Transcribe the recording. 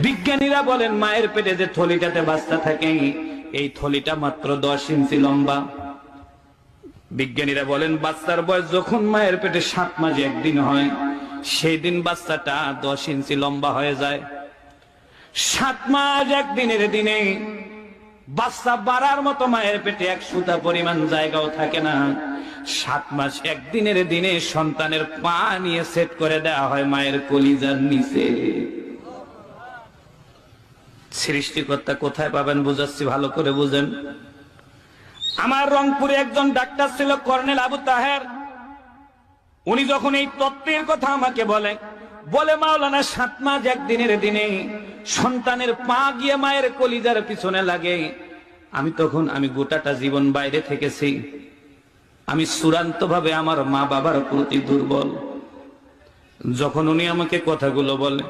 বিজ্ঞানীরা বলেন মায়ের পেটে যে থলিটাতে বাচ্চা থাকে এই থলিটা মাত্র 10 ইঞ্চি লম্বা। বিজ্ঞানীরা বলেন বাচ্চার বয়স যখন মায়ের পেটে 7 মাস 1 দিন হয় সেই দিন বাচ্চাটা 10 ইঞ্চি লম্বা হয়ে যায়। 7 মাস 1 দিনের দিনে বাচ্চা বাড়ার মতো মায়ের পেটে 1 সুতা পরিমাণ জায়গাও থাকে না। 7 মাস 1 দিনের দিনে সন্তানের পা নিয়ে সেট করে দেওয়া হয় মায়ের কলিজার নিচে। সৃষ্টিকর্তা কোথায় পাবেন বুঝাচ্ছি, ভালো করে বুঝেন। আমার রংপুরে একজন ডাক্তার ছিল কর্নেল আবু তাহের। উনি যখন এই তত্ত্বের কথা আমাকে বলে মাওলানা 7 মাস 1 দিনের দিনে সন্তানের পা গিয়ে মায়ের কলিজার পিছনে লাগে। আমি গোটাটা জীবন বাইরে থেকেছি। আমি চূড়ান্ত ভাবে আমার মা বাবার প্রতি দুর্বল। যখন উনি আমাকে কথাগুলো বলে